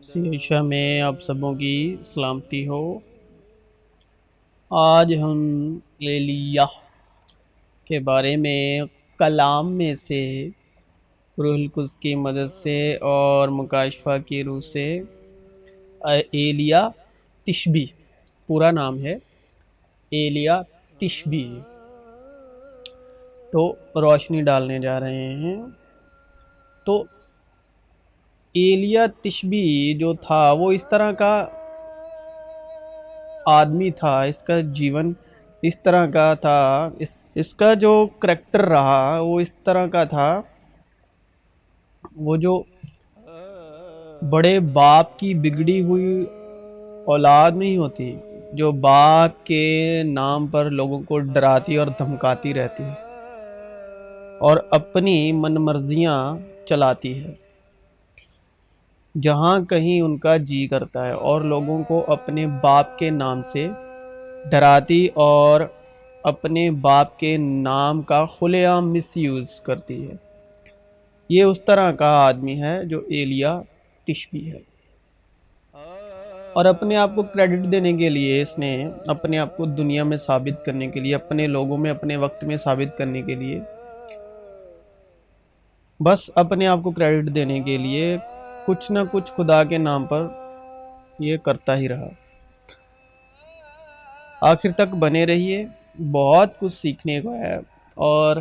عیشا میں آپ سبوں کی سلامتی ہو۔ آج ہم ایلیہ کے بارے میں کلام میں سے روح القدس کی مدد سے اور مکاشفہ کی روح سے ایلیہ تشبیہ پورا نام ہے، ایلیہ تشبیہ، تو روشنی ڈالنے جا رہے ہیں۔ تو ایلیہ تشبیہ جو تھا وہ اس طرح کا آدمی تھا، اس کا جیون اس طرح کا تھا، اس کا جو کریکٹر رہا وہ اس طرح کا تھا۔ وہ جو بڑے باپ کی بگڑی ہوئی اولاد نہیں ہوتی، جو باپ کے نام پر لوگوں کو ڈراتی اور دھمکاتی رہتی ہے اور اپنی من مرضیاں چلاتی ہے جہاں کہیں ان کا جی کرتا ہے، اور لوگوں کو اپنے باپ کے نام سے ڈراتی اور اپنے باپ کے نام کا کھلے عام مس یوز کرتی ہے۔ یہ اس طرح کا آدمی ہے جو ایلیہ تشبیہ ہے، اور اپنے آپ کو کریڈٹ دینے کے لیے، اس نے اپنے آپ کو دنیا میں ثابت کرنے کے لیے، اپنے لوگوں میں اپنے وقت میں ثابت کرنے کے لیے، بس اپنے آپ کو کریڈٹ دینے کے لیے کچھ نہ کچھ خدا کے نام پر یہ کرتا ہی رہا۔ آخر تک بنے رہیے، بہت کچھ سیکھنے کو ہے۔ اور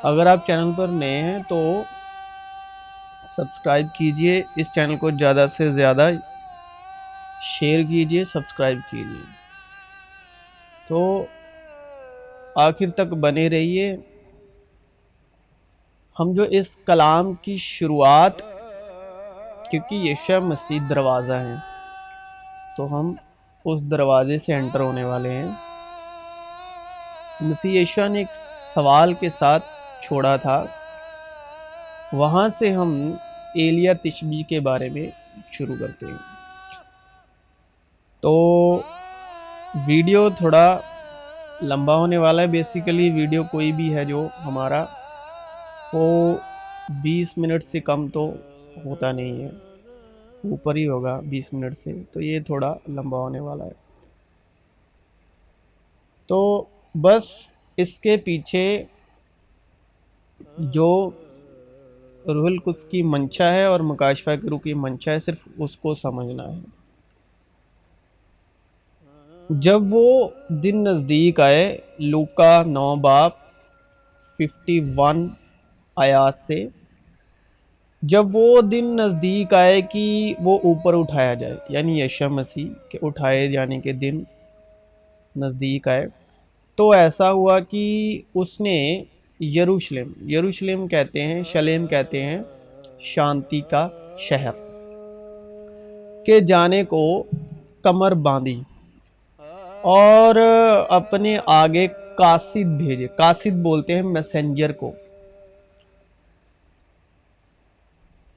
اگر آپ چینل پر نئے ہیں تو سبسکرائب کیجئے، اس چینل کو زیادہ سے زیادہ شیئر کیجئے، سبسکرائب کیجئے۔ تو آخر تک بنے رہیے۔ ہم جو اس کلام کی شروعات، کیونکہ یشوع مسیح دروازہ ہیں، تو ہم اس دروازے سے انٹر ہونے والے ہیں۔ مسیح یشوع نے ایک سوال کے ساتھ چھوڑا تھا، وہاں سے ہم ایلیہ تشبیہ کے بارے میں شروع کرتے ہیں۔ تو ویڈیو تھوڑا لمبا ہونے والا ہے۔ بیسیکلی ویڈیو کوئی بھی ہے جو ہمارا، وہ 20 منٹ سے کم تو ہوتا نہیں ہے، اوپر ہی ہوگا 20 منٹ سے، تو یہ تھوڑا لمبا ہونے والا ہے۔ تو بس اس کے پیچھے جو روح القدس کی منشا ہے اور مکاشفہ کی روح کی منشا ہے، صرف اس کو سمجھنا ہے۔ جب وہ دن نزدیک آئے، لوکا 9 باب 51 آیات سے، جب وہ دن نزدیک آئے کہ وہ اوپر اٹھایا جائے، یعنی یشوع مسیح کے اٹھائے جانے کے دن نزدیک آئے، تو ایسا ہوا کہ اس نے یروشلم کہتے ہیں، شلیم کہتے ہیں شانتی کا شہر، کے جانے کو کمر باندھی اور اپنے آگے قاصد بھیجے۔ قاصد بولتے ہیں میسنجر کو۔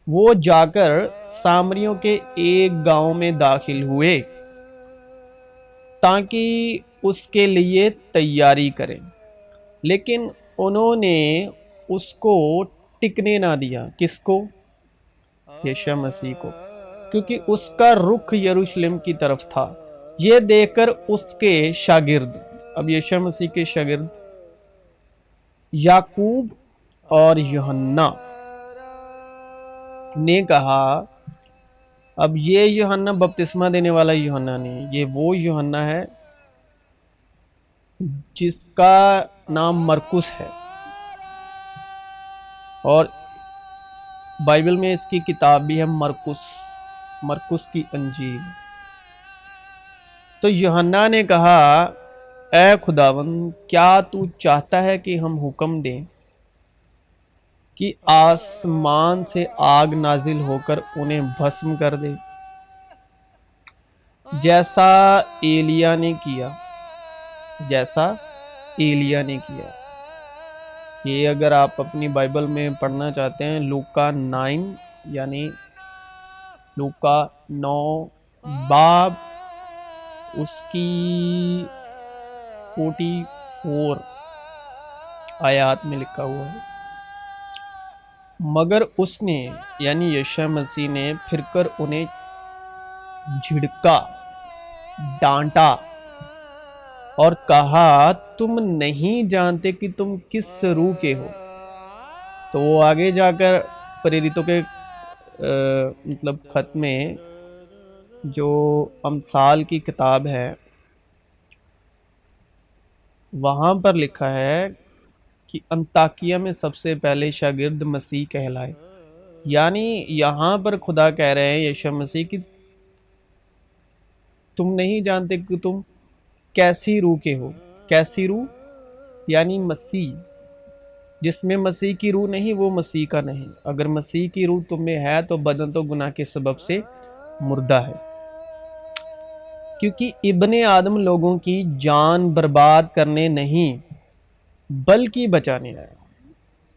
وہ جا کر سامریوں کے ایک گاؤں میں داخل ہوئے تاکہ اس کے لیے تیاری کریں، لیکن انہوں نے اس کو ٹکنے نہ دیا۔ کس کو؟ یشوع مسیح کو، کیونکہ اس کا رخ یروشلم کی طرف تھا۔ یہ دیکھ کر اس کے شاگرد، اب یشوع مسیح کے شاگرد یعقوب اور یوحنا نے کہا، اب یہ یوحنا بپتسمہ دینے والا یوحنا نہیں، یہ وہ یوحنا ہے جس کا نام مرکس ہے، اور بائبل میں اس کی کتاب بھی ہے مرکس کی انجیل۔ تو یوحنا نے کہا، اے خداوند، کیا تو چاہتا ہے کہ ہم حکم دیں کہ آسمان سے آگ نازل ہو کر انہیں بھسم کر دے، جیسا ایلیہ نے کیا؟ یہ اگر آپ اپنی بائبل میں پڑھنا چاہتے ہیں، لوکا 9 یعنی لوکا 9 باب اس کی 44 آیات میں لکھا ہوا ہے۔ مگر اس نے یعنی یشوع مسیح نے پھر کر انہیں جھڑکا، ڈانٹا اور کہا تم نہیں جانتے کہ تم کس روح کے ہو۔ تو وہ آگے جا کر پریرتوں کے مطلب خط میں جو امثال کی کتاب ہے وہاں پر لکھا ہے کہ انطاکیہ میں سب سے پہلے شاگرد مسیح کہلائے، یعنی یہاں پر خدا کہہ رہے ہیں یشوع مسیح کہ تم نہیں جانتے کہ تم کیسی روح کے ہو۔ کیسی روح؟ یعنی مسیح، جس میں مسیح کی روح نہیں وہ مسیح کا نہیں۔ اگر مسیح کی روح تم میں ہے تو بدن تو گناہ کے سبب سے مردہ ہے، کیونکہ ابن آدم لوگوں کی جان برباد کرنے نہیں بلکہ بچانے آیا۔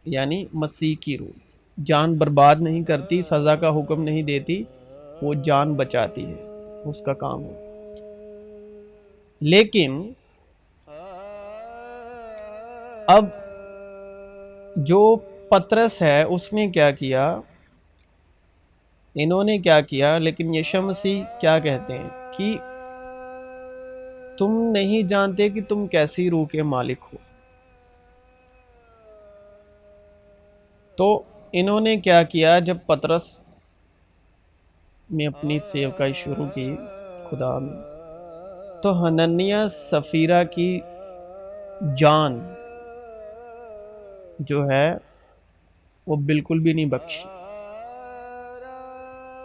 یعنی مسیح کی روح جان برباد نہیں کرتی، سزا کا حکم نہیں دیتی، وہ جان بچاتی ہے، اس کا کام ہے۔ لیکن اب جو پطرس ہے اس نے کیا کیا، انہوں نے کیا کیا، لیکن یشوع مسیح کیا کہتے ہیں کہ تم نہیں جانتے کہ تم کیسی روح کے مالک ہو۔ تو انہوں نے کیا کیا، جب پطرس نے اپنی سیوکائی شروع کی خدا میں، تو حنانیہ سفیرہ کی جان جو ہے وہ بالکل بھی نہیں بخشی۔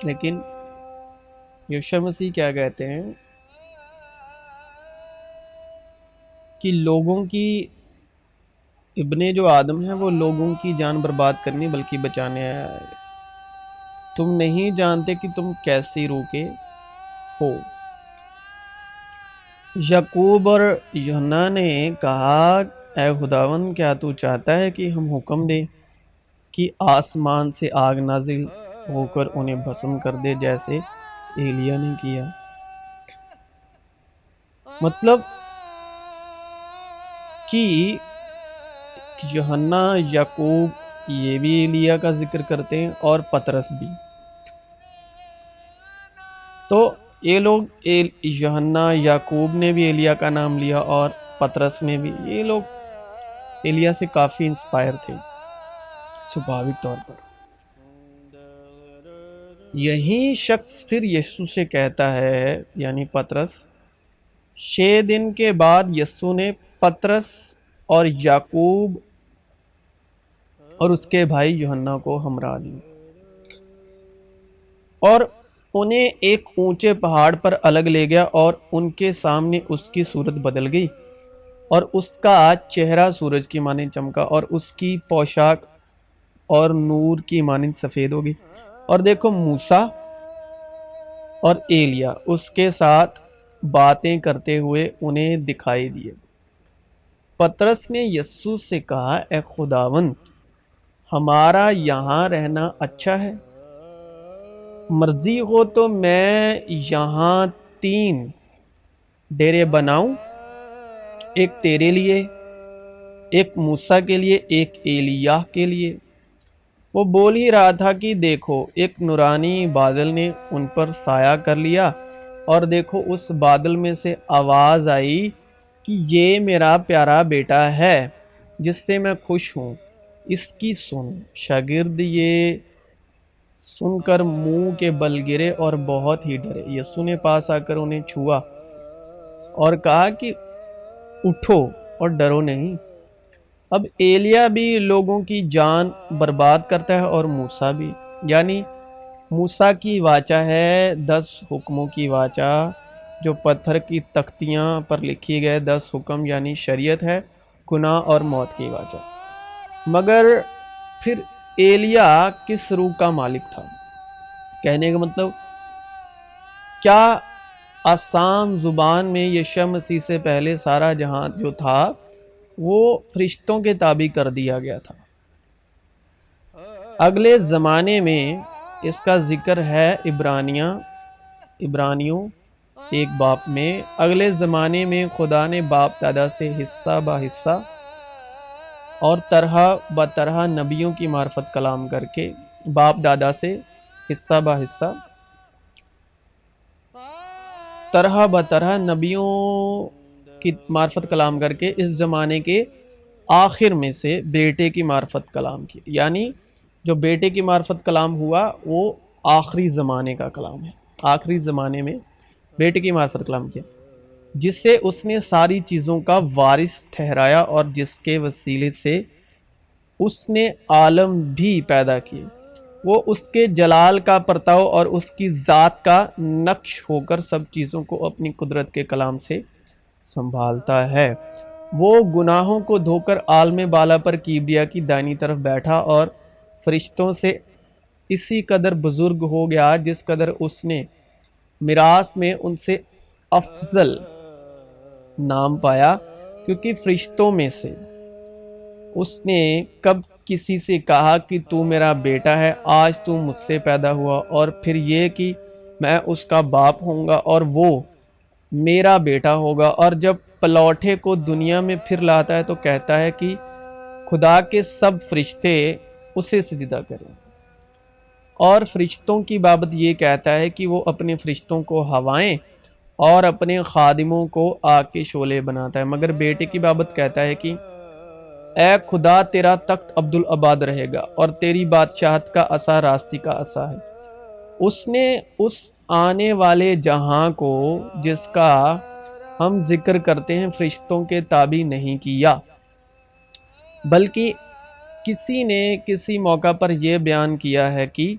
لیکن یشوع مسیح کیا کہتے ہیں کہ لوگوں کی ابن جو آدم ہے وہ لوگوں کی جان برباد کرنی بلکہ بچانے آیا ہے۔ تم نہیں جانتے کہ تم کیسی روح کے ہو۔ یعقوب اور یوحنا نے کہا اے خداوند کیا تو چاہتا ہے کہ ہم حکم دیں کہ آسمان سے آگ نازل ہو کر انہیں بھسم کر دے جیسے ایلیا نے کیا؟ مطلب کہ یوحنا، یعقوب یہ بھی ایلیا کا ذکر کرتے ہیں اور پطرس بھی۔ تو یہ لوگ یوحنا، یعقوب نے بھی ایلیا کا نام لیا اور پطرس نے بھی، یہ لوگ ایلیا سے کافی انسپائر تھے سبھاوک طور پر۔ یہی شخص پھر یسوع سے کہتا ہے یعنی پطرس، 6 دن کے بعد یسوع نے پطرس اور یعقوب اور اس کے بھائی یوحنا کو ہمراہ لیا اور انہیں ایک اونچے پہاڑ پر الگ لے گیا، اور ان کے سامنے اس کی صورت بدل گئی اور اس کا چہرہ سورج کی مانند چمکا اور اس کی پوشاک اور نور کی مانند سفید ہو گئی، اور دیکھو موسیٰ اور ایلیا اس کے ساتھ باتیں کرتے ہوئے انہیں دکھائی دیے۔ پطرس نے یسوع سے کہا اے خداوند ہمارا یہاں رہنا اچھا ہے، مرضی ہو تو میں یہاں 3 ڈیرے بناؤں، ایک تیرے لیے، ایک موسیٰ کے لیے، ایک ایلیاہ کے لیے۔ وہ بول ہی رہا تھا کہ دیکھو ایک نورانی بادل نے ان پر سایہ کر لیا، اور دیکھو اس بادل میں سے آواز آئی کہ یہ میرا پیارا بیٹا ہے جس سے میں خوش ہوں، اس کی سن۔ شاگرد یہ سن کر منہ کے بل گرے اور بہت ہی ڈرے۔ یسوع نے پاس آ کر انہیں چھوا اور کہا کہ اٹھو اور ڈرو نہیں۔ اب ایلیا بھی لوگوں کی جان برباد کرتا ہے اور موسیٰ بھی، یعنی موسیٰ کی واچا ہے 10 حکموں کی واچا جو پتھر کی تختیاں پر لکھی گئے 10 حکم یعنی شریعت ہے، گناہ اور موت کی واچا۔ مگر پھر ایلیا کس روح کا مالک تھا؟ کہنے کا مطلب کیا آسام زبان میں یشوع مسیح سے پہلے سارا جہاں جو تھا وہ فرشتوں کے تابع کر دیا گیا تھا۔ اگلے زمانے میں اس کا ذکر ہے عبرانیوں 1 باب میں، اگلے زمانے میں خدا نے باپ دادا سے حصہ بہ حصہ اور طرح بطرح نبیوں کی معرفت کلام کر کے باپ دادا سے حصہ بہ حصہ طرح بطرح نبیوں کی معرفت کلام کر کے اس زمانے کے آخر میں سے بیٹے کی معرفت کلام کی، یعنی جو بیٹے کی معرفت کلام ہوا وہ آخری زمانے کا کلام ہے، آخری زمانے میں بیٹے کی معرفت کلام کیا، جس سے اس نے ساری چیزوں کا وارث ٹھہرایا اور جس کے وسیلے سے اس نے عالم بھی پیدا کیے۔ وہ اس کے جلال کا پرتاؤ اور اس کی ذات کا نقش ہو کر سب چیزوں کو اپنی قدرت کے کلام سے سنبھالتا ہے۔ وہ گناہوں کو دھو کر عالم بالا پر کبریا کی دائنی طرف بیٹھا اور فرشتوں سے اسی قدر بزرگ ہو گیا جس قدر اس نے میراث میں ان سے افضل نام پایا، کیونکہ فرشتوں میں سے اس نے کب کسی سے کہا کہ تو میرا بیٹا ہے، آج تو مجھ سے پیدا ہوا، اور پھر یہ کہ میں اس کا باپ ہوں گا اور وہ میرا بیٹا ہوگا۔ اور جب پلوٹھے کو دنیا میں پھر لاتا ہے تو کہتا ہے کہ خدا کے سب فرشتے اسے سجدہ کریں، اور فرشتوں کی بابت یہ کہتا ہے کہ وہ اپنے فرشتوں کو ہوائیں اور اپنے خادموں کو آگ کے شعلے بناتا ہے، مگر بیٹے کی بابت کہتا ہے کہ اے خدا تیرا تخت عبدالآباد رہے گا اور تیری بادشاہت کا عصا راستی کا عصا ہے۔ اس نے اس آنے والے جہاں کو جس کا ہم ذکر کرتے ہیں فرشتوں کے تابع نہیں کیا، بلکہ کسی نے کسی موقع پر یہ بیان کیا ہے کہ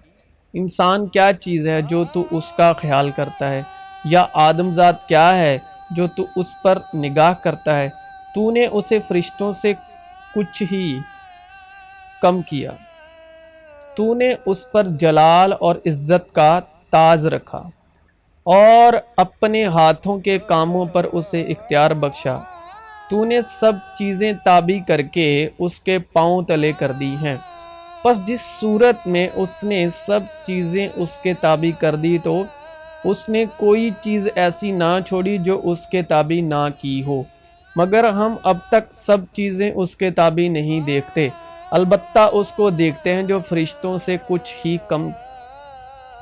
انسان کیا چیز ہے جو تو اس کا خیال کرتا ہے، یا آدم ذات کیا ہے جو تو اس پر نگاہ کرتا ہے۔ تو نے اسے فرشتوں سے کچھ ہی کم کیا، تو نے اس پر جلال اور عزت کا تاج رکھا اور اپنے ہاتھوں کے کاموں پر اسے اختیار بخشا۔ تو نے سب چیزیں تابع کر کے اس کے پاؤں تلے کر دی ہیں۔ پس جس صورت میں اس نے سب چیزیں اس کے تابع کر دی تو اس نے کوئی چیز ایسی نہ چھوڑی جو اس کے تابع نہ کی ہو، مگر ہم اب تک سب چیزیں اس کے تابع نہیں دیکھتے، البتہ اس کو دیکھتے ہیں جو فرشتوں سے کچھ ہی کم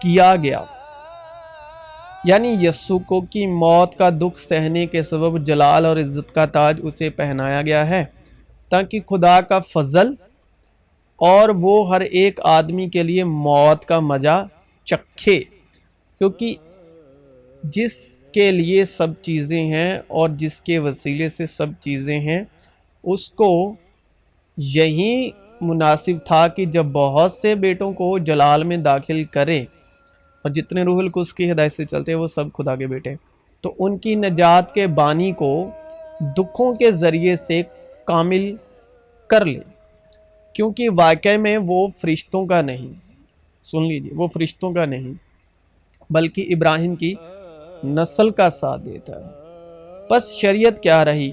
کیا گیا، یعنی یسوع کو، کی موت کا دکھ سہنے کے سبب جلال اور عزت کا تاج اسے پہنایا گیا ہے، تاکہ خدا کا فضل اور وہ ہر ایک آدمی کے لیے موت کا مزہ چکھے، کیونکہ جس کے لیے سب چیزیں ہیں اور جس کے وسیلے سے سب چیزیں ہیں، اس کو یہی مناسب تھا کہ جب بہت سے بیٹوں کو جلال میں داخل کرے، اور جتنے روح القدس کی ہدایت سے چلتے ہیں وہ سب خدا کے بیٹے، تو ان کی نجات کے بانی کو دکھوں کے ذریعے سے کامل کر لے، کیونکہ واقعہ میں وہ فرشتوں کا نہیں، سن لیجیے، وہ فرشتوں کا نہیں بلکہ ابراہیم کی نسل کا ساتھ دیتا ہے۔ پس شریعت کیا رہی؟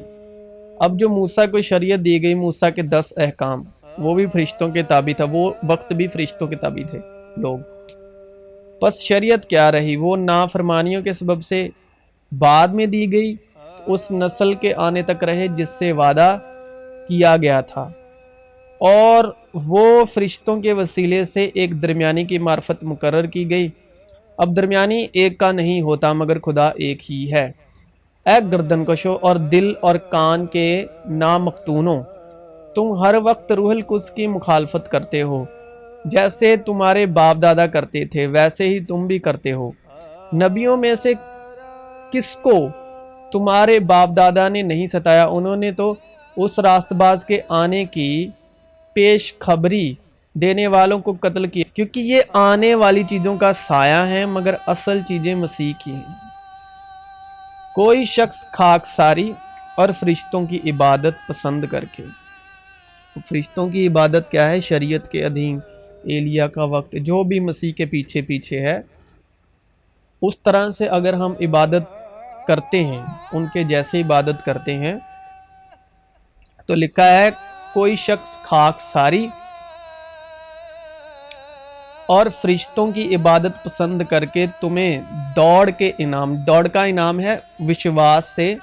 اب جو موسیٰ کو شریعت دی گئی، موسیٰ کے 10 احکام، وہ بھی فرشتوں کے تابع تھا، وہ وقت بھی فرشتوں کے تابع تھے لوگ۔ پس شریعت کیا رہی؟ وہ نافرمانیوں کے سبب سے بعد میں دی گئی، اس نسل کے آنے تک رہے جس سے وعدہ کیا گیا تھا، اور وہ فرشتوں کے وسیلے سے ایک درمیانی کی معرفت مقرر کی گئی۔ اب درمیانی ایک کا نہیں ہوتا مگر خدا ایک ہی ہے۔ اے گردن کشو اور دل اور کان کے نامختونوں، تم ہر وقت روح القدس کی مخالفت کرتے ہو، جیسے تمہارے باپ دادا کرتے تھے ویسے ہی تم بھی کرتے ہو۔ نبیوں میں سے کس کو تمہارے باپ دادا نے نہیں ستایا؟ انہوں نے تو اس راست باز کے آنے کی پیش خبری دینے والوں کو قتل کیا، کیونکہ یہ آنے والی چیزوں کا سایہ ہیں مگر اصل چیزیں مسیح کی ہیں۔ کوئی شخص خاک ساری اور فرشتوں کی عبادت پسند کر کے، فرشتوں کی عبادت کیا ہے؟ شریعت کے ادھین، ایلیا کا وقت، جو بھی مسیح کے پیچھے پیچھے ہے، اس طرح سے اگر ہم عبادت کرتے ہیں، ان کے جیسے عبادت کرتے ہیں، تو لکھا ہے کوئی شخص خاک ساری اور فرشتوں کی عبادت پسند کر کے تمہیں دوڑ کے انعام، دوڑ کا انعام ہے وشواس سے،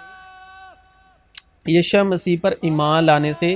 یشوع مسیح پر ایمان لانے سے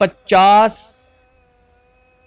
50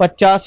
50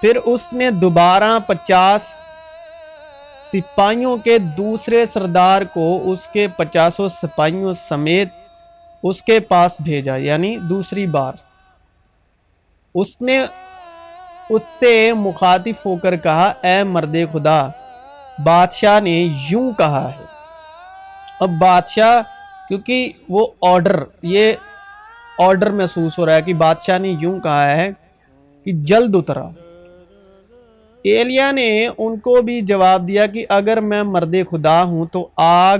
پھر اس نے دوبارہ 50 سپاہیوں کے دوسرے سردار کو اس کے 50 سپاہیوں سمیت اس کے پاس بھیجا، یعنی دوسری بار اس نے اس سے مخاطب ہو کر کہا، اے مرد خدا، بادشاہ نے یوں کہا ہے۔ اب بادشاہ، کیونکہ وہ یہ آرڈر محسوس ہو رہا ہے کہ بادشاہ نے یوں کہا ہے کہ جلد اترا۔ ایلیا نے ان کو بھی جواب دیا کہ اگر میں مرد خدا ہوں تو آگ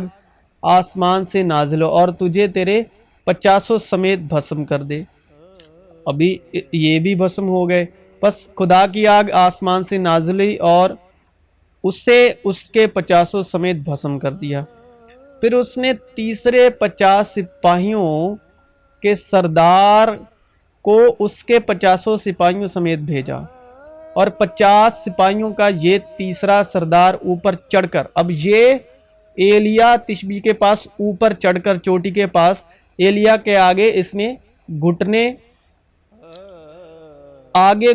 آسمان سے نازل ہو اور تجھے تیرے 50 سمیت بھسم کر دے۔ ابھی یہ بھی بھسم ہو گئے، پس خدا کی آگ آسمان سے نازل ہوئی اور اسے اس کے 50 سمیت بھسم کر دیا۔ پھر اس نے تیسرے 50 سپاہیوں کے سردار کو اس کے 50 سپاہیوں سمیت بھیجا، اور 50 سپاہیوں کا یہ تیسرا سردار اوپر چڑھ کر، اب یہ ایلیا تشبی کے پاس اوپر چڑھ کر چوٹی کے پاس ایلیا کے آگے اس نے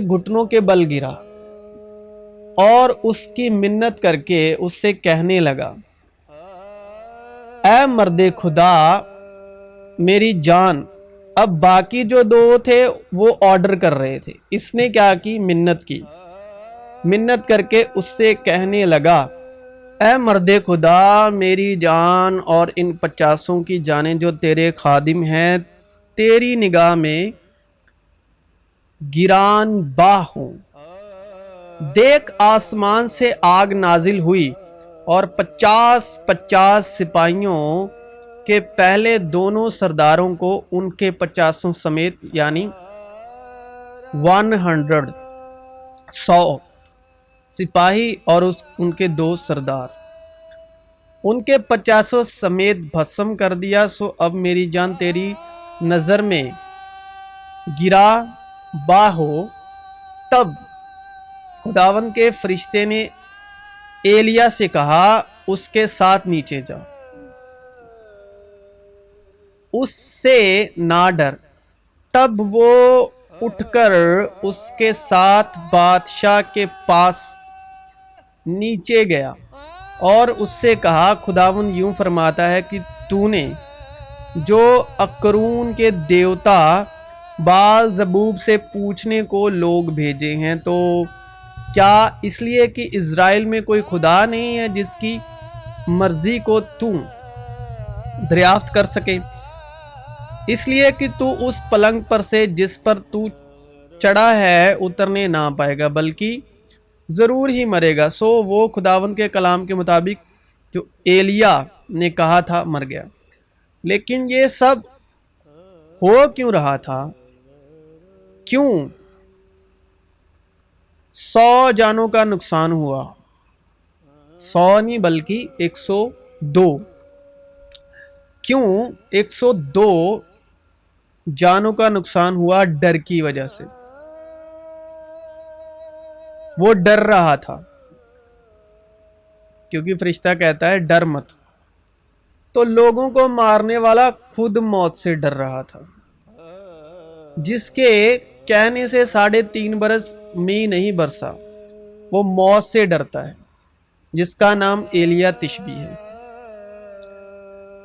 گھٹنوں کے بل گرا اور اس کی منت کر کے اس سے کہنے لگا، اے مرد خدا میری جان۔ اب باقی جو دو تھے وہ آرڈر کر رہے تھے، اس نے کیا کی، منت کر کے اس سے کہنے لگا، اے مرد خدا میری جان اور ان 50 کی جانیں جو تیرے خادم ہیں تیری نگاہ میں گران باہ ہوں۔ دیکھ آسمان سے آگ نازل ہوئی اور 50 سپاہیوں کے پہلے دونوں سرداروں کو ان کے 50 سمیت، یعنی 100 سپاہی اور ان کے 2 سردار، ان کے 50 سمیت بھسم کر دیا۔ سو اب میری جان تیری نظر میں گرا باہ ہو۔ تب خداوند کے فرشتے نے ایلیا سے کہا، اس کے ساتھ نیچے جا، اس سے نہ ڈر۔ تب وہ اٹھ کر اس کے ساتھ بادشاہ کے پاس نیچے گیا اور اس سے کہا، خداوند یوں فرماتا ہے کہ تو نے جو اکرون کے دیوتا بال زبوب سے پوچھنے کو لوگ بھیجے ہیں، تو کیا اس لیے کہ اسرائیل میں کوئی خدا نہیں ہے جس کی مرضی کو تو دریافت کر سکے؟ اس لیے کہ تو اس پلنگ پر سے جس پر تو چڑھا ہے اترنے نہ پائے گا، بلکہ ضرور ہی مرے گا۔ سو وہ خداوند کے کلام کے مطابق جو ایلیا نے کہا تھا مر گیا۔ لیکن یہ سب ہو کیوں رہا تھا؟ کیوں 100 جانوں کا نقصان ہوا؟ 100 نہیں بلکہ 102۔ کیوں 102 جانوں کا نقصان ہوا؟ ڈر کی وجہ سے۔ وہ ڈر رہا تھا، کیونکہ فرشتہ کہتا ہے ڈر مت۔ تو لوگوں کو مارنے والا خود موت سے ڈر رہا تھا، جس کے کہنے سے 3.5 برس می نہیں برسا، وہ موت سے ڈرتا ہے، جس کا نام ایلیا تشبی ہے۔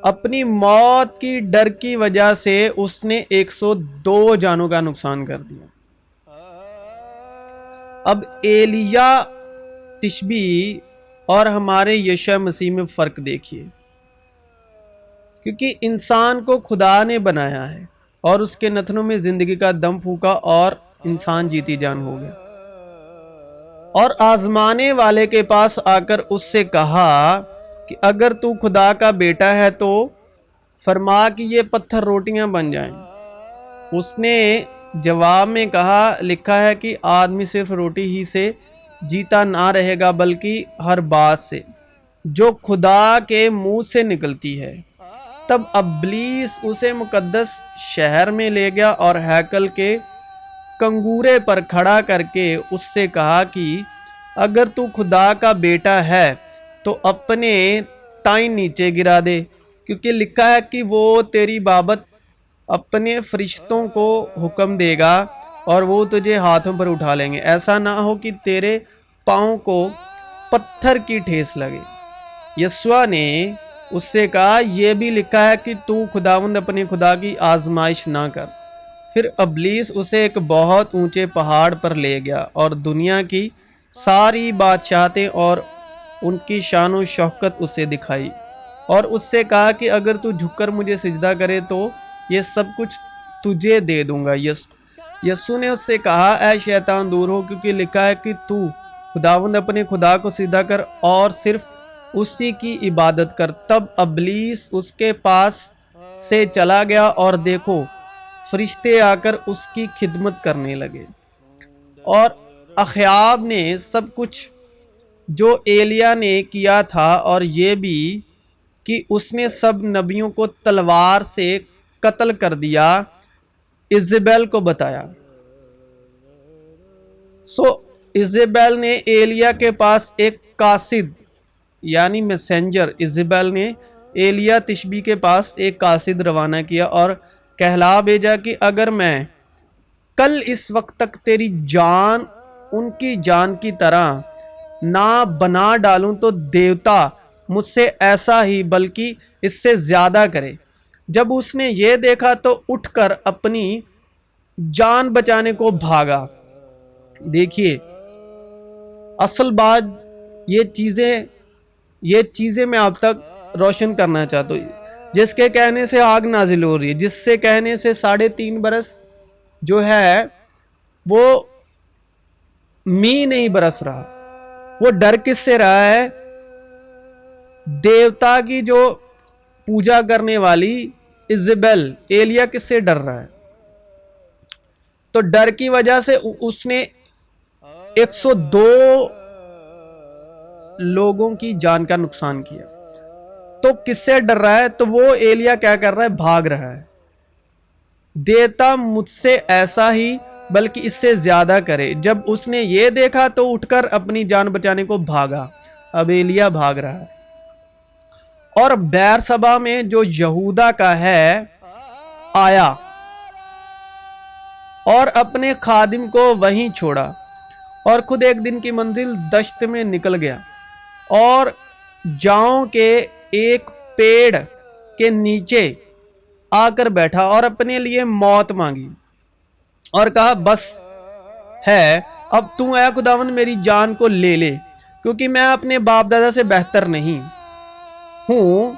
اپنی موت کی ڈر کی وجہ سے اس نے 102 جانوں کا نقصان کر دیا۔ اب ایلیا تشبی اور ہمارے یشوع مسیح میں فرق دیکھیے، کیونکہ انسان کو خدا نے بنایا ہے اور اس کے نتنوں میں زندگی کا دم پھونکا اور انسان جیتی جان ہو گیا، اور آزمانے والے کے پاس آ کر اس سے کہا کہ اگر تو خدا کا بیٹا ہے تو فرما کہ یہ پتھر روٹیاں بن جائیں۔ اس نے جواب میں کہا، لکھا ہے کہ آدمی صرف روٹی ہی سے جیتا نہ رہے گا بلکہ ہر بات سے جو خدا کے منہ سے نکلتی ہے۔ تب ابلیس اسے مقدس شہر میں لے گیا اور ہیکل کے کنگورے پر کھڑا کر کے اس سے کہا کہ اگر تو خدا کا بیٹا ہے تو اپنے تائیں نیچے گرا دے، کیونکہ لکھا ہے کہ وہ تیری بابت اپنے فرشتوں کو حکم دے گا اور وہ تجھے ہاتھوں پر اٹھا لیں گے، ایسا نہ ہو کہ تیرے پاؤں کو پتھر کی ٹھیس لگے۔ یسوع نے اس سے کہا، یہ بھی لکھا ہے کہ تو خداوند اپنے خدا کی آزمائش نہ کر۔ پھر ابلیس اسے ایک بہت اونچے پہاڑ پر لے گیا اور دنیا کی ساری بادشاہتیں اور ان کی شان و شوکت اسے دکھائی، اور اس سے کہا کہ اگر تو جھک کر مجھے سجدہ کرے تو یہ سب کچھ تجھے دے دوں گا۔ یسوع نے اس سے کہا، اے شیطان دور ہو، کیونکہ لکھا ہے کہ تو خداوند اپنے خدا کو سجدہ کر اور صرف اسی کی عبادت کر۔ تب ابلیس اس کے پاس سے چلا گیا، اور دیکھو فرشتے آ کر اس کی خدمت کرنے لگے۔ اور اخاب نے سب کچھ جو ایلیا نے کیا تھا، اور یہ بھی کہ اس نے سب نبیوں کو تلوار سے قتل کر دیا، ایزابل کو بتایا۔ ایزابل نے ایلیا کے پاس ایک قاصد یعنی میسنجر، ایزابل نے ایلیا تشبی کے پاس ایک قاصد روانہ کیا اور کہلا بھیجا کہ اگر میں کل اس وقت تک تیری جان ان کی جان کی طرح نہ بنا ڈالوں تو دیوتا مجھ سے ایسا ہی بلکہ اس سے زیادہ کرے۔ جب اس نے یہ دیکھا تو اٹھ کر اپنی جان بچانے کو بھاگا۔ دیکھیے اصل بات یہ چیزیں میں آپ تک روشن کرنا چاہتا ہوں۔ جس کے کہنے سے آگ نازل ہو رہی ہے، جس سے کہنے سے 3.5 برس جو ہے وہ نہیں برس رہا، وہ ڈر کس سے رہا ہے؟ دیوتا کی جو پوجا کرنے والی ایزابل، ایلیا کس سے ڈر رہا ہے؟ تو ڈر کی وجہ سے اس نے 102 لوگوں کی جان کا نقصان کیا۔ تو کس سے ڈر رہا ہے؟ تو وہ ایلیا کیا کر رہا ہے؟ بھاگ رہا ہے۔ دیتا مجھ سے ایسا ہی بلکہ اس سے زیادہ کرے۔ جب اس نے یہ دیکھا تو اٹھ کر اپنی جان بچانے کو بھاگا۔ اب ایلیا بھاگ رہا ہے، اور بیرسبا میں جو یہودا کا ہے آیا اور اپنے خادم کو وہیں چھوڑا، اور خود ایک دن کی منزل دشت میں نکل گیا اور جاؤں کے ایک پیڑ کے نیچے آ کر بیٹھا اور اپنے لیے موت مانگی اور کہا، بس ہے، اب تو اے خداوند میری جان کو لے لے، کیونکہ میں اپنے باپ دادا سے بہتر نہیں ہوں۔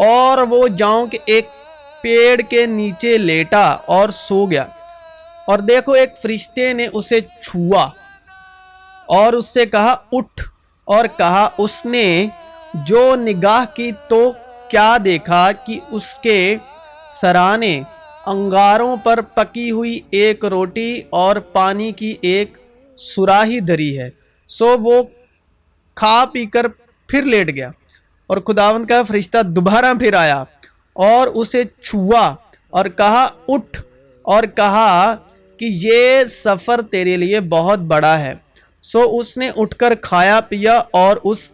اور وہ جاؤں کے ایک پیڑ کے نیچے لیٹا اور سو گیا، اور دیکھو ایک فرشتے نے اسے چھوا اور اس سے کہا، اٹھ، اور کہا اس نے جو نگاہ کی تو کیا دیکھا کہ اس کے سرانے انگاروں پر پکی ہوئی ایک روٹی اور پانی کی ایک سراہی دھری ہے۔ سو وہ کھا پی کر پھر لیٹ گیا، اور خداوند کا فرشتہ دوبارہ پھر آیا اور اسے چھوا اور کہا، اٹھ، اور کہا کہ یہ سفر تیرے لیے بہت بڑا ہے۔ سو اس نے اٹھ کر کھایا پیا اور اس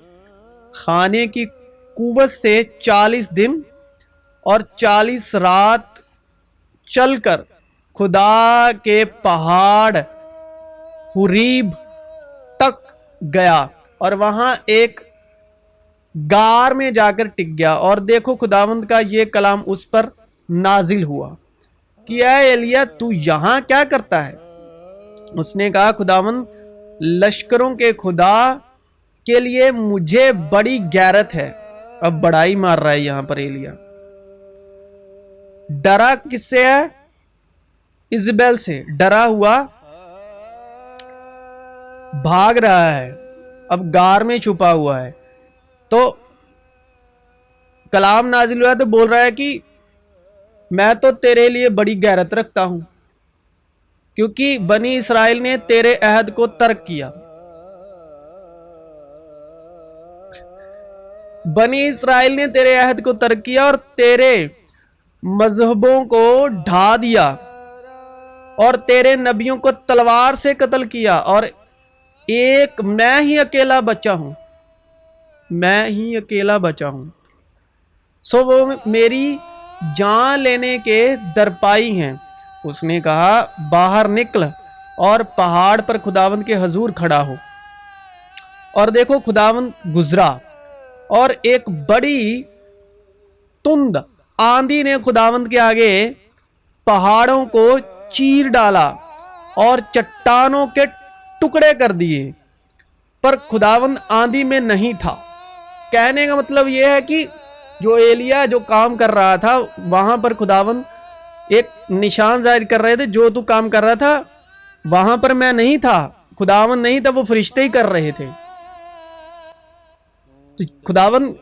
کھانے کی قوت سے 40 دن اور 40 رات چل کر خدا کے پہاڑ حریب تک گیا، اور وہاں ایک غار میں جا کر ٹک گیا۔ اور دیکھو خداوند کا یہ کلام اس پر نازل ہوا کہ اے ایلیا تو یہاں کیا کرتا ہے؟ اس نے کہا، خداوند لشکروں کے خدا کے لیے مجھے بڑی غیرت ہے۔ اب بڑائی مار رہا ہے یہاں پر ایلیا۔ ڈرا کس سے ہے؟ ایزابل سے ڈرا ہوا بھاگ رہا ہے، اب غار میں چھپا ہوا ہے۔ تو کلام نازل ہوا تو بول رہا ہے کہ میں تو تیرے لیے بڑی غیرت رکھتا ہوں، کیونکہ بنی اسرائیل نے تیرے عہد کو ترک کیا۔ بنی اسرائیل نے تیرے عہد کو ترک کیا اور تیرے مذہبوں کو ڈھا دیا، اور تیرے نبیوں کو تلوار سے قتل کیا، اور ایک میں ہی اکیلا بچا ہوں، میں ہی اکیلا بچا ہوں۔ سو وہ میری جان لینے کے درپائی ہیں۔ اس نے کہا باہر نکل اور پہاڑ پر خداوند کے حضور کھڑا ہو۔ اور دیکھو خداوند گزرا اور ایک بڑی تند آندھی نے خداوند کے آگے پہاڑوں کو چیر ڈالا اور چٹانوں کے ٹکڑے کر دیے، پر خداوند آندھی میں نہیں تھا۔ کہنے کا مطلب یہ ہے کہ جو ایلیا جو کام کر رہا تھا وہاں پر خداوند ایک نشان ظاہر کر رہے تھے، جو تو کام کر رہا تھا وہاں پر میں نہیں تھا، خداوند نہیں تھا، وہ فرشتے ہی کر رہے تھے۔ تو خداوند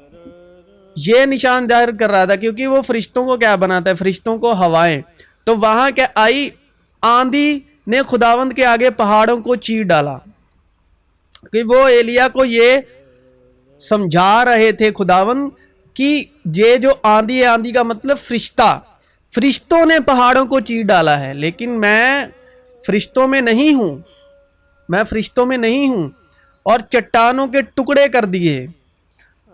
یہ نشان ظاہر کر رہا تھا کیونکہ وہ فرشتوں کو کیا بناتا ہے، فرشتوں کو ہوائیں، تو وہاں کیا آئی آندھی نے خداوند کے آگے پہاڑوں کو چیر ڈالا، کہ وہ ایلیا کو یہ سمجھا رہے تھے خداوند کہ یہ جو آندھی ہے، آندھی کا مطلب فرشتوں نے پہاڑوں کو چیر ڈالا ہے، لیکن میں فرشتوں میں نہیں ہوں، اور چٹانوں کے ٹکڑے کر دیے،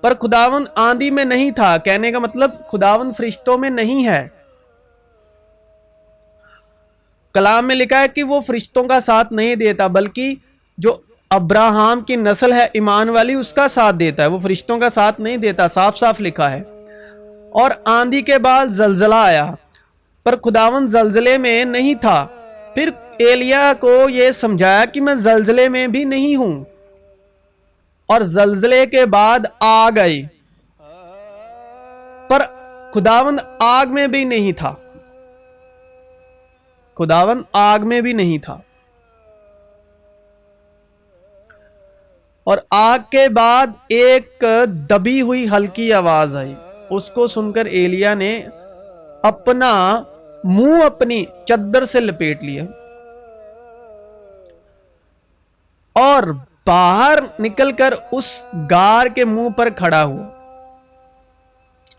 پر خداوند آندھی میں نہیں تھا۔ کہنے کا مطلب خداوند فرشتوں میں نہیں ہے۔ کلام میں لکھا ہے کہ وہ فرشتوں کا ساتھ نہیں دیتا، بلکہ جو ابراہیم کی نسل ہے ایمان والی اس کا ساتھ دیتا ہے، وہ فرشتوں کا ساتھ نہیں دیتا، صاف صاف لکھا ہے۔ اور آندھی کے بعد زلزلہ آیا، پر خداوند زلزلے میں نہیں تھا۔ پھر ایلیا کو یہ سمجھایا کہ میں زلزلے میں بھی نہیں ہوں، اور زلزلے کے بعد آگ آئی، پر خداوند آگ میں بھی نہیں تھا، خداوند آگ میں بھی نہیں تھا۔ اور آگ کے بعد ایک دبی ہوئی ہلکی آواز آئی، اس کو سن کر ایلیا نے اپنا منہ اپنی چادر سے لپیٹ لیا اور باہر نکل کر اس غار کے منہ پر کھڑا ہوا،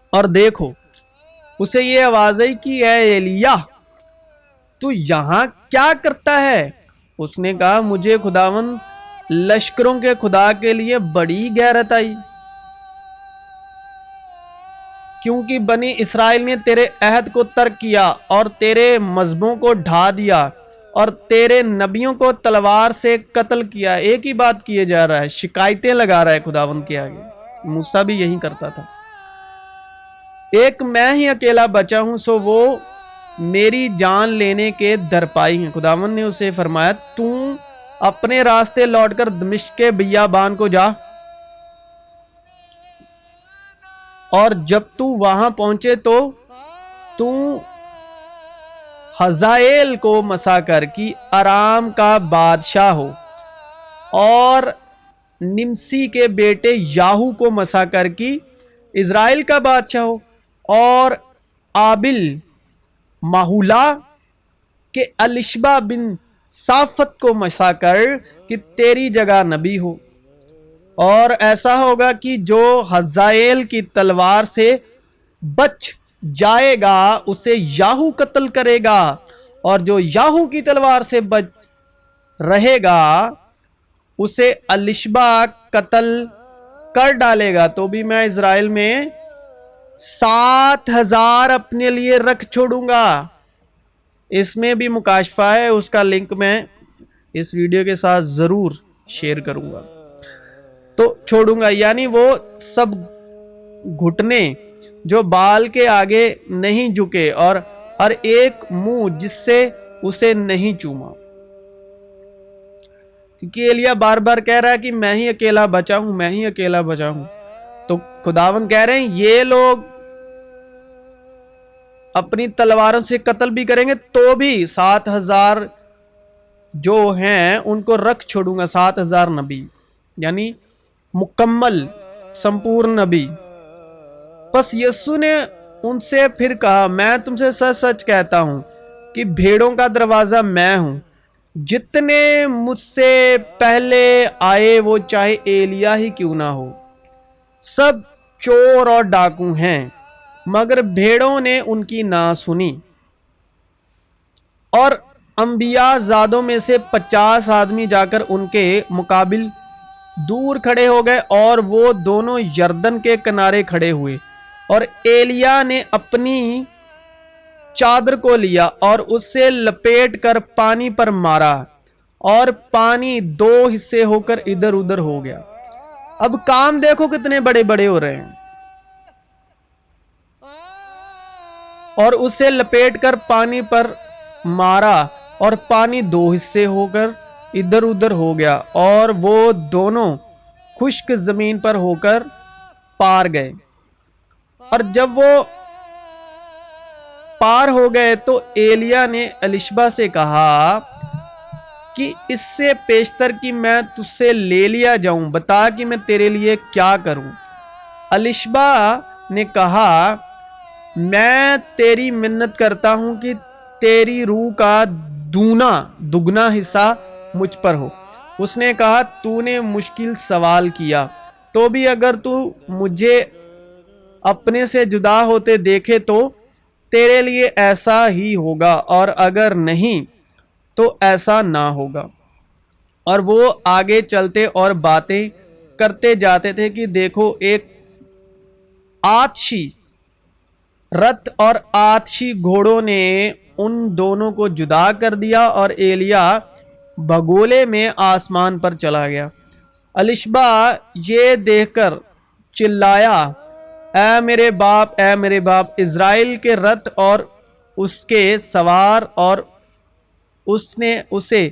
اور دیکھو اسے یہ آواز آئی کہ اے ایلیا تو یہاں کیا کرتا ہے؟ اس نے کہا مجھے خداوند لشکروں کے خدا کے لیے بڑی غیرت آئی، کیونکہ بنی اسرائیل نے تیرے عہد کو ترک کیا اور تیرے مذہبوں کو ڈھا دیا اور تیرے نبیوں کو تلوار سے قتل کیا۔ ایک ہی بات کیے جا رہا ہے، شکایتیں لگا رہا ہے خداوند کے آگے۔ موسیٰ بھی یہی کرتا تھا۔ ایک میں ہی اکیلا بچا ہوں، سو وہ میری جان لینے کے درپائی ہیں۔ خداوند نے اسے فرمایا تو اپنے راستے لوٹ کر دمشق کے بیابان کو جا، اور جب تو وہاں پہنچے تو حزائیل کو مسا کر کہ ارام کا بادشاہ ہو، اور نمسی کے بیٹے یاہو کو مسا کر کہ اسرائیل کا بادشاہ ہو، اور آبل ماہولا کے الشبا بن صافت کو مسا کر کہ تیری جگہ نبی ہو۔ اور ایسا ہوگا کہ جو حزائیل کی تلوار سے بچ جائے گا اسے یاہو قتل کرے گا، اور جو یاہو کی تلوار سے بچ رہے گا اسے الشبا قتل کر ڈالے گا۔ تو بھی میں اسرائیل میں 7,000 اپنے لیے رکھ چھوڑوں گا۔ اس میں بھی مکاشفہ ہے، اس کا لنک میں اس ویڈیو کے ساتھ ضرور شیئر کروں گا، تو چھوڑوں گا، یعنی وہ سب گھٹنے جو بال کے آگے نہیں جھکے، اور ہر ایک منہ جس سے اسے نہیں چوما، کیونکہ ایلیا بار بار کہہ رہا ہے کہ میں ہی اکیلا بچا ہوں، میں ہی اکیلا بچا ہوں۔ تو خداوند کہہ رہے ہیں یہ لوگ اپنی تلواروں سے قتل بھی کریں گے تو بھی 7,000 جو ہیں ان کو رکھ چھوڑوں گا، 7,000 نبی، یعنی مکمل سمپورن نبی۔ پس یسوع نے ان سے پھر کہا میں تم سے سچ سچ کہتا ہوں کہ بھیڑوں کا دروازہ میں ہوں۔ جتنے مجھ سے پہلے آئے وہ چاہے ایلیا ہی کیوں نہ ہو، سب چور اور ڈاکو ہیں، مگر بھیڑوں نے ان کی نہ سنی۔ اور انبیاء زادوں میں سے 50 آدمی جا کر ان کے مقابل دور کھڑے ہو گئے، اور وہ دونوں یردن کے کنارے کھڑے ہوئے، اور ایلیا نے اپنی چادر کو لیا اور اسے لپیٹ کر پانی پر مارا اور پانی دو حصے ہو کر ادھر ادھر ہو گیا۔ اب کام دیکھو کتنے بڑے بڑے ہو رہے ہیں۔ اور اسے لپیٹ کر پانی پر مارا اور پانی دو حصے ہو کر ادھر ادھر ہو گیا اور وہ دونوں خشک زمین پر ہو کر پار گئے۔ اور جب وہ پار ہو گئے تو ایلیا نے الشبا سے کہا کہ اس سے پیشتر کی میں تجھ سے لے لیا جاؤں، بتا کہ میں تیرے لیے کیا کروں۔ الشبا نے کہا میں تیری منت کرتا ہوں کہ تیری روح کا دگنا حصہ مجھ پر ہو۔ اس نے کہا تو نے مشکل سوال کیا، تو بھی اگر تو مجھے اپنے سے جدا ہوتے دیکھے تو تیرے لیے ایسا ہی ہوگا، اور اگر نہیں تو ایسا نہ ہوگا۔ اور وہ آگے چلتے اور باتیں کرتے جاتے تھے کہ دیکھو ایک آتشی رتھ اور آتشی گھوڑوں نے ان دونوں کو جدا کر دیا اور ایلیا بھگولے میں آسمان پر چلا گیا۔ الشبا یہ دیکھ کر چلایا، اے میرے باپ، اے میرے باپ، اسرائیل کے رتھ اور اس کے سوار، اور اس نے اسے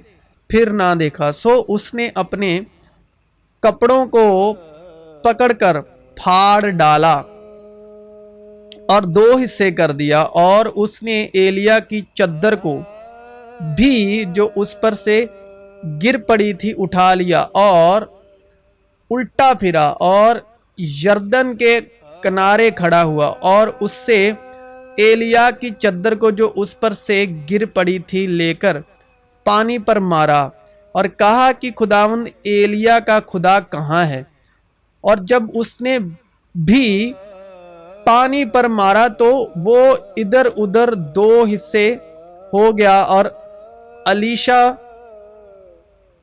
پھر نہ دیکھا۔ سو اس نے اپنے کپڑوں کو پکڑ کر پھاڑ ڈالا اور دو حصے کر دیا، اور اس نے ایلیا کی چادر کو بھی جو اس پر سے گر پڑی تھی اٹھا لیا اور الٹا پھرا اور یردن کے کنارے کھڑا ہوا، اور اس سے ایلیا کی چادر کو جو اس پر سے گر پڑی تھی لے کر پانی پر مارا اور کہا کہ خداوند ایلیا کا خدا کہاں ہے؟ اور جب اس نے بھی پانی پر مارا تو وہ ادھر ادھر دو حصے ہو گیا اور الیشا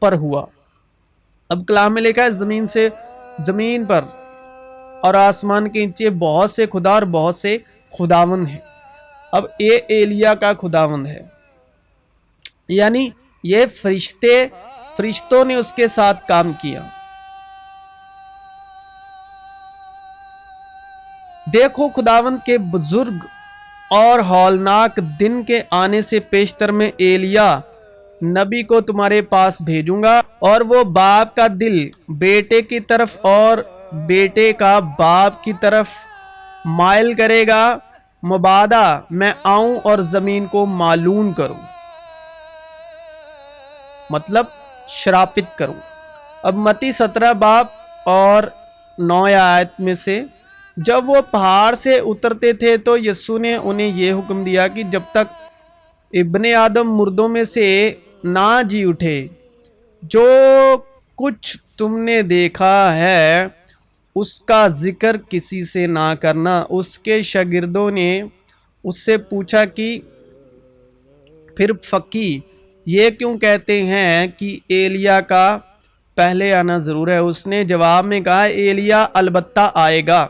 پر ہوا۔ اب کلام میں لکھا ہے زمین سے زمین پر اور آسمان کے نیچے بہت سے خدا اور بہت سے خداوند ہیں۔ اب یہ ایلیا کا خداوند ہے، یعنی یہ فرشتوں نے اس کے ساتھ کام کیا۔ دیکھو خداوند کے بزرگ اور ہولناک دن کے آنے سے پیشتر میں ایلیا نبی کو تمہارے پاس بھیجوں گا، اور وہ باپ کا دل بیٹے کی طرف اور بیٹے کا باپ کی طرف مائل کرے گا، مبادا میں آؤں اور زمین کو معلوم کروں، مطلب شراپت کروں۔ اب متی 17 باب اور 9 آیت میں سے جب وہ پہاڑ سے اترتے تھے تو یسوع نے انہیں یہ حکم دیا کہ جب تک ابن آدم مردوں میں سے نہ جی اٹھے، جو کچھ تم نے دیکھا ہے اس کا ذکر کسی سے نہ کرنا۔ اس کے شاگردوں نے اس سے پوچھا کہ پھر فقی یہ کیوں کہتے ہیں کہ ایلیا کا پہلے آنا ضرور ہے؟ اس نے جواب میں کہا ایلیا البتہ آئے گا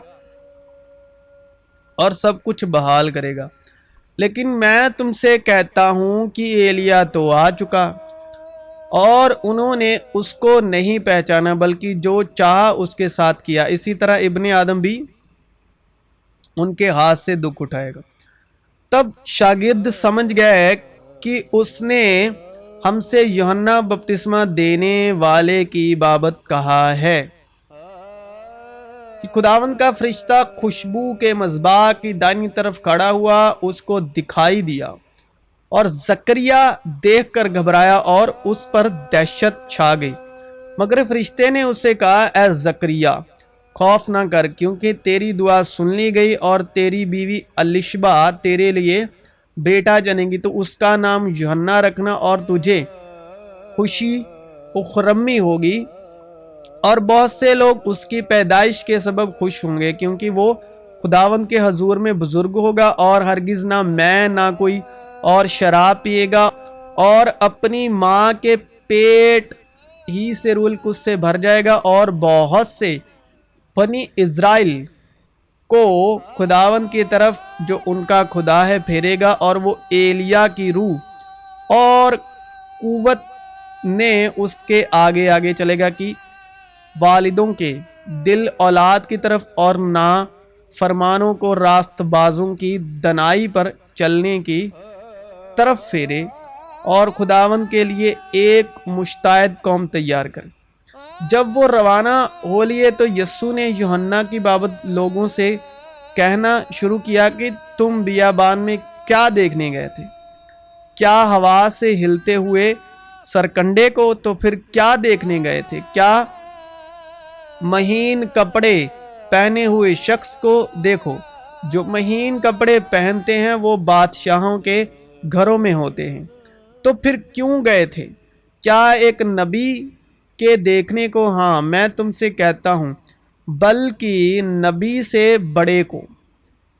اور سب کچھ بحال کرے گا، لیکن میں تم سے کہتا ہوں کہ ایلیا تو آ چکا اور انہوں نے اس کو نہیں پہچانا، بلکہ جو چاہا اس کے ساتھ کیا، اسی طرح ابن آدم بھی ان کے ہاتھ سے دکھ اٹھائے گا۔ تب شاگرد سمجھ گئے کہ اس نے ہم سے یوحنا بپتسمہ دینے والے کی بابت کہا ہے کہ خداوند کا فرشتہ خوشبو کے مذبح کی دائیں طرف کھڑا ہوا، اس کو دکھائی دیا، اور زکریا دیکھ کر گھبرایا اور اس پر دہشت چھا گئی۔ مگر فرشتے نے اسے کہا اے زکریا خوف نہ کر، کیونکہ تیری دعا سن لی گئی، اور تیری بیوی الشبا تیرے لیے بیٹا جنے گی، تو اس کا نام یوحنا رکھنا، اور تجھے خوشی اخرمی ہوگی، اور بہت سے لوگ اس کی پیدائش کے سبب خوش ہوں گے، کیونکہ وہ خداوند کے حضور میں بزرگ ہوگا، اور ہرگز نہ میں نہ کوئی اور شراب پیے گا، اور اپنی ماں کے پیٹ ہی سے روح القدس سے بھر جائے گا، اور بہت سے بنی اسرائیل کو خداوند کی طرف جو ان کا خدا ہے پھیرے گا، اور وہ ایلیا کی روح اور قوت نے اس کے آگے آگے چلے گا کہ والدوں کے دل اولاد کی طرف اور نا فرمانوں کو راست بازوں کی دنائی پر چلنے کی طرف پھیرے، اور خداوند کے لیے ایک مشتعد قوم تیار کرے۔ جب وہ روانہ ہو لیے تو یسوع نے یوحنا کی بابت لوگوں سے کہنا شروع کیا کہ تم بیابان میں کیا دیکھنے گئے تھے؟ کیا ہوا سے ہلتے ہوئے سرکنڈے کو؟ تو پھر کیا دیکھنے گئے تھے؟ کیا مہین کپڑے پہنے ہوئے شخص کو؟ دیکھو، جو مہین کپڑے پہنتے ہیں وہ بادشاہوں کے گھروں میں ہوتے ہیں۔ تو پھر کیوں گئے تھے؟ کیا ایک نبی کے دیکھنے کو؟ ہاں، میں تم سے کہتا ہوں، بلکہ نبی سے بڑے کو۔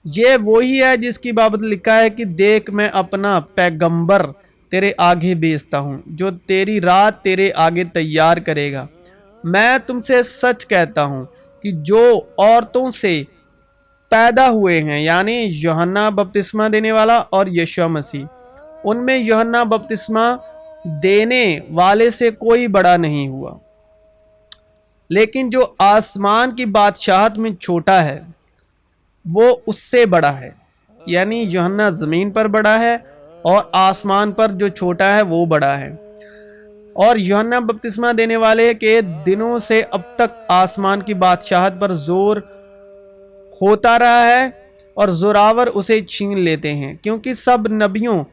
یہ وہی ہے جس کی بابت لکھا ہے کہ دیکھ، میں اپنا پیغمبر تیرے آگے بھیجتا ہوں، جو تیری راہ تیرے آگے تیار کرے گا۔ میں تم سے سچ کہتا ہوں کہ جو عورتوں سے پیدا ہوئے ہیں، یعنی یوحنا بپتسمہ دینے والا اور یشوع مسیح، ان میں یوحنا بپتسمہ دینے والے سے کوئی بڑا نہیں ہوا، لیکن جو آسمان کی بادشاہت میں چھوٹا ہے وہ اس سے بڑا ہے۔ یعنی یوحنا زمین پر بڑا ہے اور آسمان پر جو چھوٹا ہے وہ بڑا ہے۔ اور یوحنا بپتسمہ دینے والے کے دنوں سے اب تک آسمان کی بادشاہت پر زور ہوتا رہا ہے، اور زوراور اسے چھین لیتے ہیں، کیونکہ سب نبیوں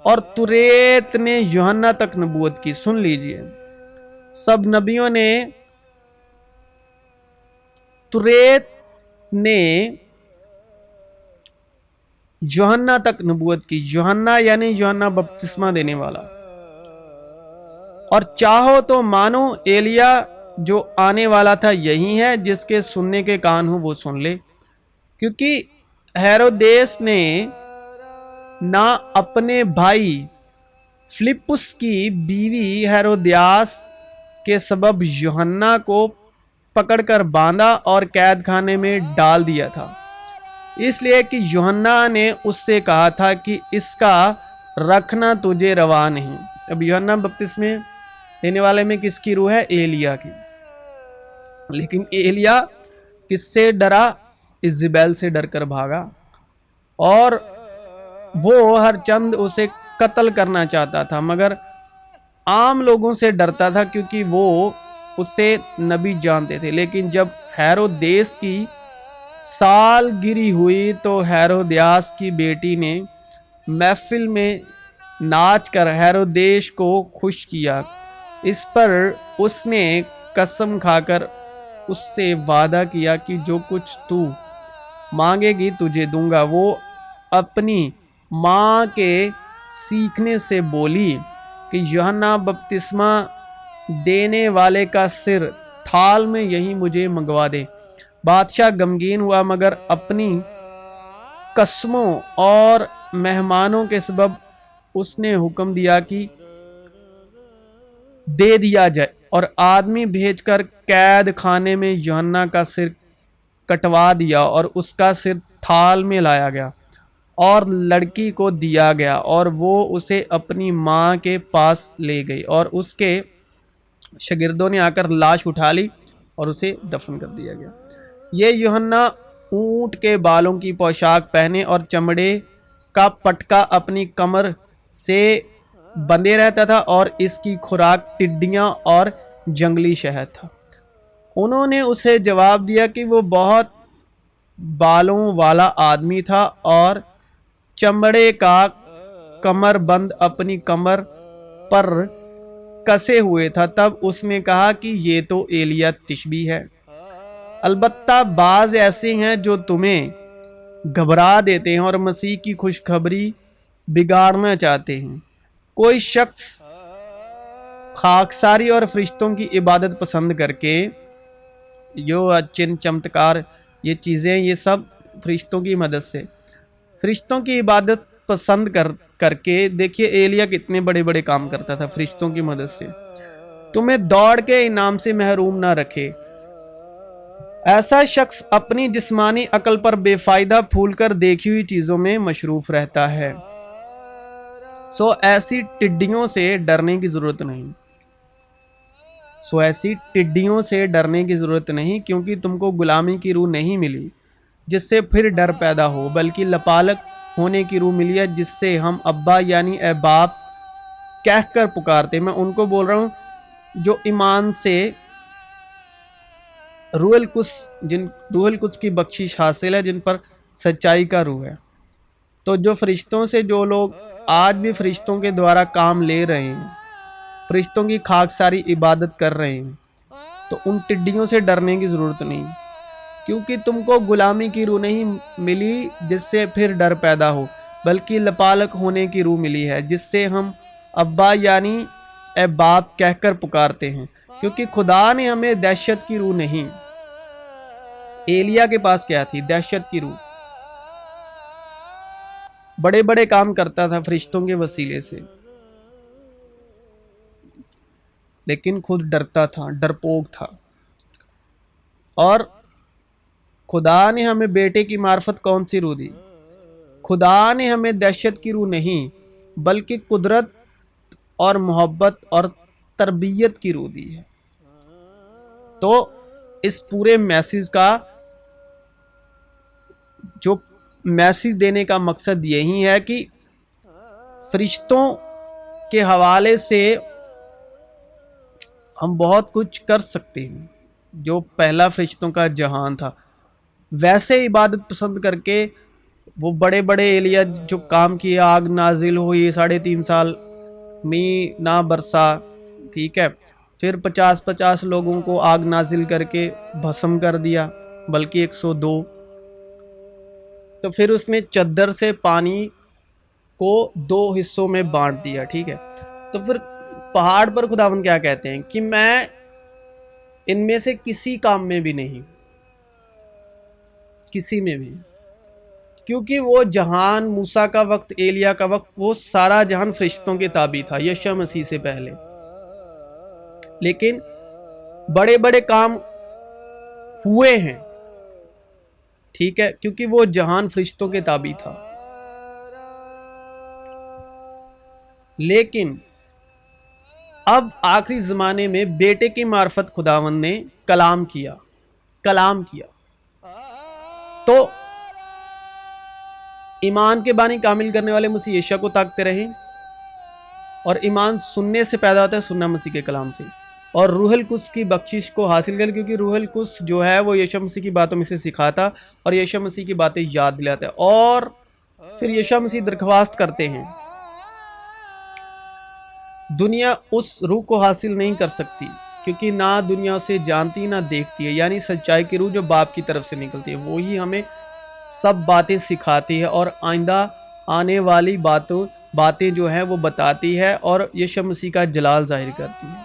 اور توریت نے یوحنا تک نبوت کی۔ سن لیجئے، سب نبیوں نے، توریت نے یوحنا تک نبوت کی۔ یوحنا یعنی یوحنا بپتسمہ دینے والا۔ اور چاہو تو مانو ایلیا جو آنے والا تھا یہی ہے، جس کے سننے کے کان ہوں وہ سن لے۔ کیونکہ ہیرودیس نے نہ اپنے بھائی فلپس کی بیوی ہیرودیاس کے سبب یوحنا کو پکڑ کر باندھا اور قید خانے میں ڈال دیا تھا، اس لیے کہ یوحنا نے اس سے کہا تھا کہ اس کا رکھنا تجھے روا نہیں۔ اب یوحنا بپتسمہ دینے والے میں کس کی روح ہے؟ ایلیا کی۔ لیکن ایلیا کس سے ڈرا؟ ایزابیل سے ڈر کر بھاگا، اور وہ ہر چند اسے قتل کرنا چاہتا تھا، مگر عام لوگوں سے ڈرتا تھا کیونکہ وہ اسے نبی جانتے تھے۔ لیکن جب ہیرودیس کی سال گری ہوئی تو ہیرودیاس کی بیٹی نے محفل میں ناچ کر ہیرودیس کو خوش کیا۔ اس پر اس نے قسم کھا کر اس سے وعدہ کیا کہ جو کچھ تو مانگے گی تجھے دوں گا۔ وہ اپنی ماں کے سیکھنے سے بولی کہ یوحنا بپتسمہ دینے والے کا سر تھال میں یہیں مجھے منگوا دے۔ بادشاہ غمگین ہوا، مگر اپنی قسموں اور مہمانوں کے سبب اس نے حکم دیا کہ دے دیا جائے، اور آدمی بھیج کر قید خانے میں یوحنا کا سر کٹوا دیا، اور اس کا سر تھال میں لایا گیا اور لڑکی کو دیا گیا، اور وہ اسے اپنی ماں کے پاس لے گئی، اور اس کے شاگردوں نے آ کر لاش اٹھا لی اور اسے دفن کر دیا گیا۔ یہ یوحنا اونٹ کے بالوں کی پوشاک پہنے اور چمڑے کا پٹکا اپنی کمر سے بندھے رہتا تھا، اور اس کی خوراک ٹڈیاں اور جنگلی شہد تھا۔ انہوں نے اسے جواب دیا کہ وہ بہت بالوں والا آدمی تھا اور چمڑے کا کمر بند اپنی کمر پر کسے ہوئے تھا۔ تب اس نے کہا کہ یہ تو ایلیا تشبیہ ہے۔ البتہ بعض ایسے ہیں جو تمہیں گھبرا دیتے ہیں اور مسیح کی خوشخبری بگاڑنا چاہتے ہیں۔ کوئی شخص خاکساری اور فرشتوں کی عبادت پسند کر کے، جو چن چمتکار یہ چیزیں، یہ سب فرشتوں کی مدد سے، فرشتوں کی عبادت پسند کر کے، دیکھیے ایلیا کتنے بڑے بڑے کام کرتا تھا فرشتوں کی مدد سے، تمہیں دوڑ کے انعام سے محروم نہ رکھے۔ ایسا شخص اپنی جسمانی عقل پر بے فائدہ پھول کر دیکھی ہوئی چیزوں میں مصروف رہتا ہے۔ ایسی ٹڈیوں سے ڈرنے کی ضرورت نہیں۔ ایسی ٹڈیوں سے ڈرنے کی ضرورت نہیں، کیونکہ تم کو غلامی کی روح نہیں ملی جس سے پھر ڈر پیدا ہو، بلکہ لپالک ہونے کی روح ملی ہے جس سے ہم ابا یعنی اے باپ کہہ کر پکارتے۔ میں ان کو بول رہا ہوں جو ایمان سے روح القدس کی بخشش حاصل ہے، جن پر سچائی کا روح ہے۔ تو جو فرشتوں سے جو لوگ آج بھی فرشتوں کے دوارا کام لے رہے ہیں، فرشتوں کی خاکساری عبادت کر رہے ہیں، تو ان ٹڈیوں سے ڈرنے کی ضرورت نہیں، کیونکہ تم کو غلامی کی روح نہیں ملی جس سے پھر ڈر پیدا ہو، بلکہ لپالک ہونے کی روح ملی ہے جس سے ہم ابا یعنی اے باپ کہہ کر پکارتے ہیں۔ کیونکہ خدا نے ہمیں دہشت کی روح نہیں، ایلیا کے پاس کیا تھی؟ دہشت کی روح۔ بڑے بڑے کام کرتا تھا فرشتوں کے وسیلے سے، لیکن خود ڈرتا تھا، ڈرپوک تھا۔ اور خدا نے ہمیں بیٹے کی معرفت کون سی روح دی؟ خدا نے ہمیں دہشت کی روح نہیں بلکہ قدرت اور محبت اور تربیت کی روح دی ہے۔ تو اس پورے میسیج کا جو میسیج دینے کا مقصد یہی ہے کہ فرشتوں کے حوالے سے ہم بہت کچھ کر سکتے ہیں۔ جو پہلا فرشتوں کا جہان تھا، ویسے عبادت پسند کر کے وہ بڑے بڑے ایلیا جو کام کیے، آگ نازل ہوئی 3.5 سال میں نہ برسا، ٹھیک ہے، پھر 50 لوگوں کو آگ نازل کر کے بھسم کر دیا، بلکہ 102۔ تو پھر اس نے چادر سے پانی کو 2 حصوں میں بانٹ دیا، ٹھیک ہے۔ تو پھر پہاڑ پر خداوند کیا کہتے ہیں کہ میں ان میں سے کسی کام میں بھی نہیں، کسی میں بھی، کیونکہ وہ جہان موسیٰ کا وقت، ایلیا کا وقت، وہ سارا جہان فرشتوں کے تابع تھا یشوع مسیح سے پہلے۔ لیکن بڑے بڑے کام ہوئے ہیں، ٹھیک ہے، کیونکہ وہ جہان فرشتوں کے تابع تھا۔ لیکن اب آخری زمانے میں بیٹے کی معرفت خداوند نے کلام کیا۔ تو ایمان کے بانی کامل کرنے والے مسیح عیسیٰ کو تاکتے رہیں، اور ایمان سننے سے پیدا ہوتا ہے، سننا مسیح کے کلام سے، اور روح القدس کی بخشش کو حاصل کریں، کیونکہ روح القدس جو ہے وہ یشوع مسیح کی باتوں میں سے سکھاتا اور یشوع مسیح کی باتیں یاد دلاتا ہے، اور پھر یشوع مسیح درخواست کرتے ہیں۔ دنیا اس روح کو حاصل نہیں کر سکتی، کیونکہ نہ دنیا اسے جانتی نہ دیکھتی ہے، یعنی سچائی کی روح جو باپ کی طرف سے نکلتی ہے، وہی ہمیں سب باتیں سکھاتی ہے اور آئندہ آنے والی باتیں جو ہیں وہ بتاتی ہے اور یشوع مسیح کا جلال ظاہر کرتی ہے۔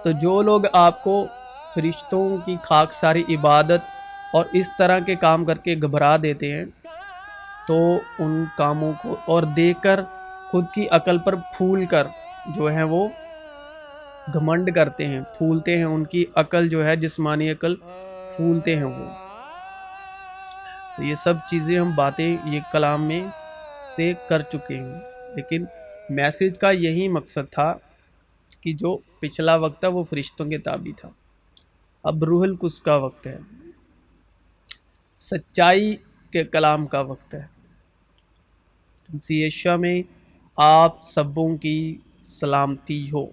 تو جو لوگ آپ کو فرشتوں کی خاکساری عبادت اور اس طرح کے کام کر کے گھبرا دیتے ہیں، تو ان کاموں کو اور دیکھ کر خود کی عقل پر پھول کر جو ہے وہ گھمنڈ کرتے ہیں، پھولتے ہیں، ان کی عقل جو ہے جسمانی عقل پھولتے ہیں وہ۔ تو یہ سب چیزیں ہم باتیں یہ کلام میں سے کر چکے ہیں، لیکن میسیج کا یہی مقصد تھا کہ جو پچھلا وقت تھا وہ فرشتوں کے تابع تھا، اب روح القدس کا وقت ہے، سچائی کے کلام کا وقت ہے۔ مسیح عیسیٰ میں آپ سبوں کی سلامتی ہو۔